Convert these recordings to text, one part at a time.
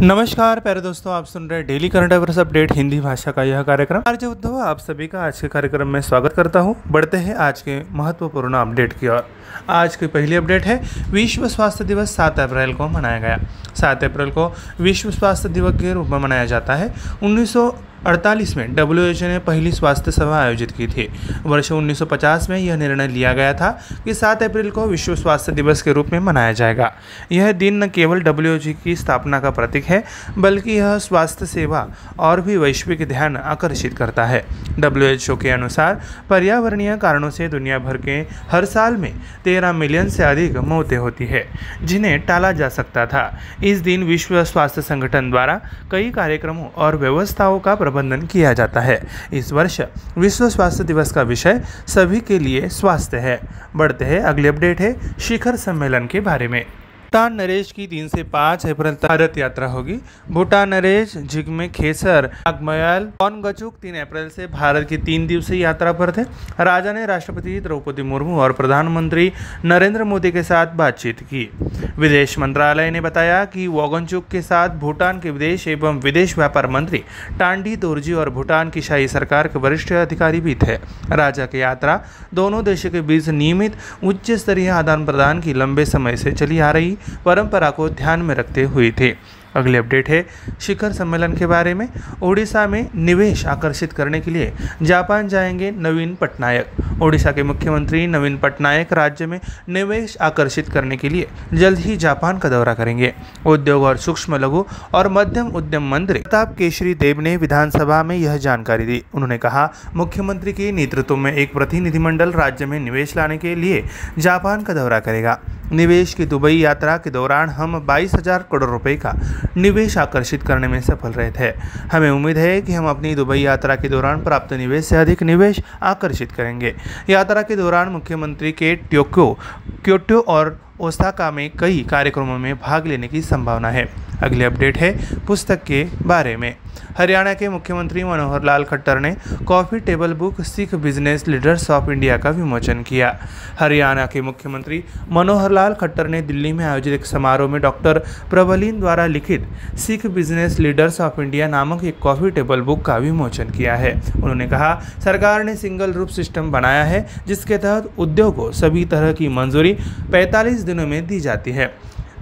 नमस्कार प्यारे दोस्तों, आप सुन रहे हैं daily current affairs update Hindi भाषा का यह कार्यक्रम। आर्य उद्धव आप सभी का आज के कार्यक्रम में स्वागत करता हूं। बढ़ते हैं आज के महत्वपूर्ण अपडेट की ओर। आज की पहली अपडेट है, विश्व स्वास्थ्य दिवस 7 अप्रैल को मनाया गया। 7 अप्रैल को विश्व स्वास्थ्य दिवस के रूप में मनाया जाता है। 1948 में WHO ने पहली स्वास्थ्य सभा आयोजित की थी। वर्ष 1950 में यह निर्णय लिया गया था कि 7 अप्रैल को विश्व स्वास्थ्य दिवस के रूप में मनाया जाएगा। यह दिन न केवल WHO की स्थापना का प्रतीक है, बल्कि यह स्वास्थ्य सेवा और भी वैश्विक ध्यान आकर्षित करता है। WHO के अनुसार पर्यावरणीय कारणों से दुनिया भर के हर साल में 13 मिलियन से अधिक मौतें होती है, जिन्हें टाला जा सकता था। इस दिन विश्व स्वास्थ्य संगठन द्वारा कई कार्यक्रमों और व्यवस्थाओं का प्रबंधन किया जाता है। इस वर्ष विश्व स्वास्थ्य दिवस का विषय सभी के लिए स्वास्थ्य है। बढ़ते हैं, अगली अपडेट है शिखर सम्मेलन के बारे में। भूटान नरेश की 3 से 5 अप्रैल तक भारत यात्रा होगी। भूटान नरेश, जिग्मे खेसर, नागमयाल, ओनगचुक 3 अप्रैल से भारत की 3 दिवसीय यात्रा पर थे। राजा ने राष्ट्रपति द्रौपदी मुर्मू और प्रधानमंत्री नरेंद्र मोदी के साथ बातचीत की। विदेश मंत्रालय ने बताया कि वोंगचुक के साथ भूटान के विदेश एवं विदेश व्यापार मंत्री टांडी दोरजी और भूटान की शाही सरकार के वरिष्ठ अधिकारी भी थे। राजा की यात्रा दोनों देशों के बीच नियमित उच्च स्तरीय आदान प्रदान की लंबे समय से चली आ रही परंपरा को ध्यान में रखते हुए थे। अगली अपडेट है शिखर सम्मेलन के बारे में। ओडिशा में निवेश आकर्षित करने के लिए जापान जाएंगे नवीन पटनायक। ओडिशा के मुख्यमंत्री नवीन पटनायक राज्य में निवेश आकर्षित करने के लिए जल्द ही जापान का दौरा करेंगे। उद्योग और सूक्ष्म लघु और मध्यम उद्यम मंत्री प्रताप केशरी देव ने विधानसभा में यह जानकारी दी। उन्होंने कहा, मुख्यमंत्री के नेतृत्व में एक प्रतिनिधिमंडल राज्य में निवेश लाने के लिए जापान का दौरा करेगा। निवेश की दुबई यात्रा के दौरान हम 22,000 करोड़ रुपए का निवेश आकर्षित करने में सफल रहे थे। हमें उम्मीद है कि हम अपनी दुबई यात्रा के दौरान प्राप्त निवेश से अधिक निवेश आकर्षित करेंगे। यात्रा के दौरान मुख्यमंत्री के क्योटो और ओसाका में कई कार्यक्रमों में भाग लेने की संभावना है। अगली अपडेट है पुस्तक के बारे में। हरियाणा के मुख्यमंत्री मनोहर लाल खट्टर ने coffee table book Sikh business leaders of India का विमोचन किया। हरियाणा के मुख्यमंत्री मनोहर लाल खट्टर ने दिल्ली में आयोजित एक समारोह में डॉक्टर प्रबलीन द्वारा लिखित Sikh business leaders of India नामक एक कॉफी टेबल बुक का विमोचन किया है। उन्होंने कहा, सरकार ने सिंगल रूप सिस्टम बनाया है, जिसके तहत उद्योग को सभी तरह की मंजूरी 45 दिनों में दी जाती है।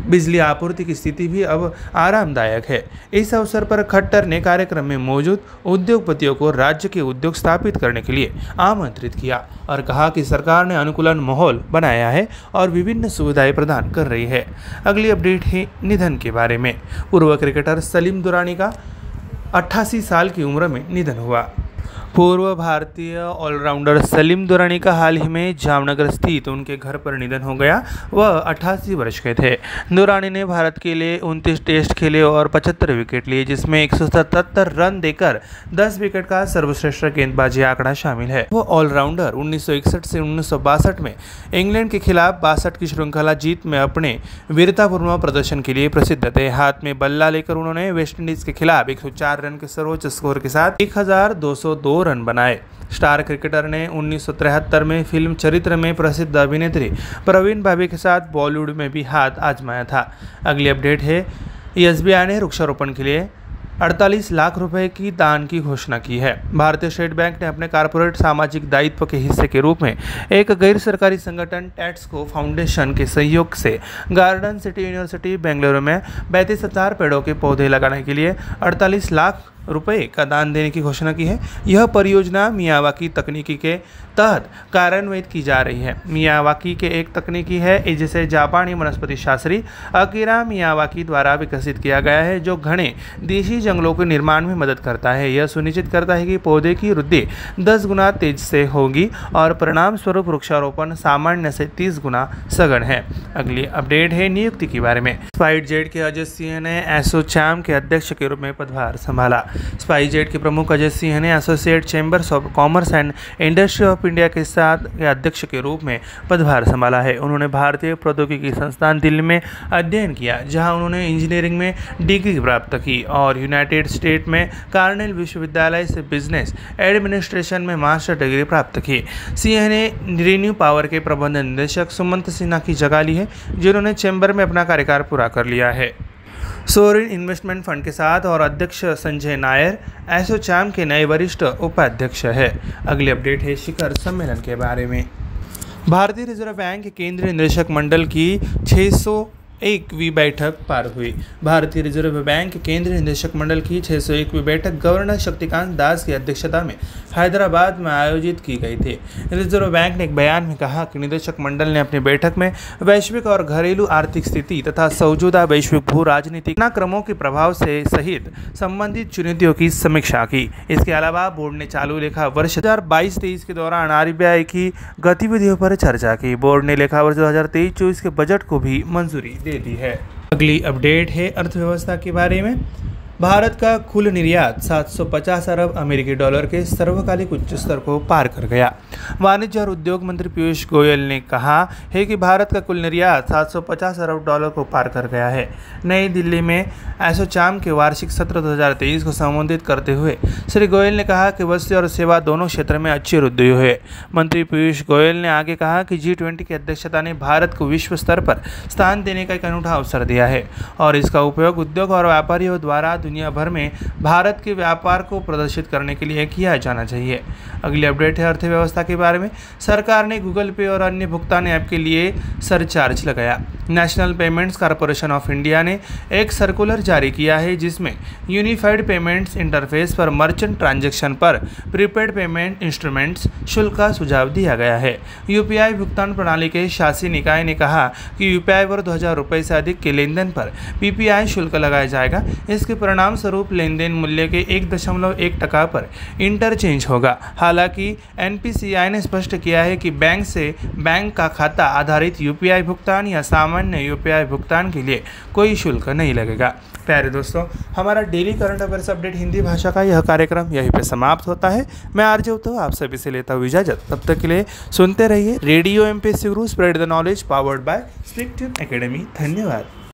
बिजली आपूर्ति की स्थिति भी अब आरामदायक है। इस अवसर पर खट्टर ने कार्यक्रम में मौजूद उद्योगपतियों को राज्य के उद्योग स्थापित करने के लिए आमंत्रित किया और कहा कि सरकार ने अनुकूलन माहौल बनाया है और विभिन्न सुविधाएं प्रदान कर रही है। अगली अपडेट है निधन के बारे में। पूर्व क्रिकेटर सलीम दुरानी का 88 साल की उम्र में निधन हुआ। पूर्व भारतीय ऑलराउंडर सलीम दुरानी का हाल ही में जामनगर स्थित उनके घर पर निधन हो गया। वह 88 वर्ष के थे। दुरानी ने भारत के लिए 29 टेस्ट खेले और 75 विकेट लिए, जिसमें 177 रन देकर 10 विकेट का सर्वश्रेष्ठ गेंदबाजी आंकड़ा शामिल है। वो ऑलराउंडर 1961 से 1962 में इंग्लैंड के खिलाफ 62 की श्रृंखला जीत में अपने वीरतापूर्ण प्रदर्शन के लिए प्रसिद्ध थे। हाथ में बल्ला लेकर उन्होंने वेस्टइंडीज के खिलाफ 104 रन के सर्वोच्च स्कोर के साथ 1202 रन बनाए। स्टार क्रिकेटर ने 1973 में फिल्म चरित्र में प्रसिद्ध अभिनेत्री प्रवीण भाभी के साथ बॉलीवुड में भी हाथ आजमाया था। अगली अपडेट है, SBI ने वृक्षारोपण के लिए 48 लाख रुपए की दान की घोषणा की है। भारतीय स्टेट बैंक ने अपने कारपोरेट सामाजिक दायित्व के हिस्से के रूप में एक गैर सरकारी संगठन टैट्सको फाउंडेशन के सहयोग से गार्डन सिटी यूनिवर्सिटी बेंगलुरु में 32,000 पेड़ों के पौधे लगाने के लिए 48 लाख रुपए का दान देने की घोषणा की है। यह परियोजना मियावाकी तकनीकी के तहत कार्यान्वित की जा रही है। मियावाकी के एक तकनीकी है जिसे जापानी वनस्पति शास्त्री अकीरा मियावाकी द्वारा विकसित किया गया है, जो घने देशी जंगलों के निर्माण में मदद करता है। यह सुनिश्चित करता है कि पौधे की वृद्धि 10 गुना तेज से होगी और परिणाम स्वरूप वृक्षारोपण सामान्य से 30 गुना सघन है। अगली अपडेट है नियुक्ति के बारे में। स्पाइसजेट के अजय सिंह ने एसोचैम के अध्यक्ष के रूप में पदभार संभाला। स्पाइसजेट के प्रमुख अजय सिंह ने associate chambers of commerce and industry of India के साथ अध्यक्ष के रूप में पदभार संभाला है। उन्होंने भारतीय प्रौद्योगिकी संस्थान दिल्ली में अध्ययन किया, जहां उन्होंने इंजीनियरिंग में डिग्री प्राप्त की और यूनाइटेड स्टेट में कार्नेल विश्वविद्यालय से बिजनेस एडमिनिस्ट्रेशन में मास्टर डिग्री प्राप्त की। सिंह ने रिन्यू पावर के प्रबंध निदेशक सुमंत सिन्हा की जगह ली है, जिन्होंने चैम्बर में अपना कार्यकाल पूरा कर लिया है। सोवरिन इन्वेस्टमेंट फंड के साथ और अध्यक्ष संजय नायर एसोचैम के नए वरिष्ठ उपाध्यक्ष है। अगली अपडेट है शिखर सम्मेलन के बारे में। भारतीय रिजर्व बैंक के केंद्रीय निदेशक मंडल की 601वीं बैठक पार हुई। भारतीय रिजर्व बैंक के केंद्रीय निदेशक मंडल की 601वीं बैठक गवर्नर शक्तिकांत दास की अध्यक्षता में हैदराबाद में आयोजित की गई थी। रिजर्व बैंक ने एक बयान में कहा कि निदेशक मंडल ने अपनी बैठक में वैश्विक और घरेलू आर्थिक स्थिति तथा मौजूदा वैश्विक भू राजनीतिक घटनाक्रमों के प्रभाव से सहित संबंधित चुनौतियों की समीक्षा की। इसके अलावा बोर्ड ने चालू लेखा वर्ष 2022-23 के दौरान आरबीआई की गतिविधियों पर चर्चा की। बोर्ड ने लेखा वर्ष 2023-24 के बजट को भी मंजूरी दे दी है। अगली अपडेट है अर्थव्यवस्था के बारे में। भारत का कुल निर्यात 750 अरब अमेरिकी डॉलर के सर्वकालिक उच्च स्तर को पार कर गया। वाणिज्य और उद्योग मंत्री पीयूष गोयल ने कहा है कि भारत का कुल निर्यात 750 अरब डॉलर को पार कर गया है। नई दिल्ली में एसोचैम के वार्षिक सत्र 2023 को संबोधित करते हुए श्री गोयल ने कहा कि वस्तु और सेवा दोनों क्षेत्र में अच्छी वृद्धि हुई है। मंत्री पीयूष गोयल ने आगे कहा कि G20 की अध्यक्षता ने भारत को विश्व स्तर पर स्थान देने का एक अनूठा अवसर दिया है और इसका उपयोग उद्योग और व्यापारियों द्वारा दुनिया भर में भारत के व्यापार को प्रदर्शित करने के लिए किया जाना चाहिए। अगली अपडेट है अर्थव्यवस्था के बारे में। सरकार ने गूगल पे और अन्य भुगतान ऐप के लिए सरचार्ज लगाया। National payments corporation of India ने एक सर्कुलर जारी किया है जिसमें यूनिफाइड पेमेंट्स इंटरफेस पर मर्चेंट ट्रांजैक्शन पर प्रीपेड पेमेंट इंस्ट्रूमेंट्स शुल्क का सुझाव दिया गया है। यूपीआई भुगतान प्रणाली के शासी निकाय ने कहा कि यूपीआई पर 2000 रुपये से अधिक के लेनदेन पर पीपीआई शुल्क लगाया जाएगा। इसके परिणाम स्वरूप लेनदेन मूल्य के 1.1% पर इंटरचेंज होगा। हालांकि एनपीसीआई ने स्पष्ट किया है कि बैंक से बैंक का खाता आधारित यूपीआई भुगतान या सामान्य यूपीआई भुगतान के लिए कोई शुल्क नहीं लगेगा। प्यारे दोस्तों, हमारा daily current affairs update Hindi भाषा का यह कार्यक्रम यहीं पे समाप्त होता है। मैं आरजे उत्तव आप सभी से लेता हूँ इजाजत। तब तक के लिए सुनते रहिए radio MPSC Guru, spread the knowledge, powered by speak tube academy. धन्यवाद।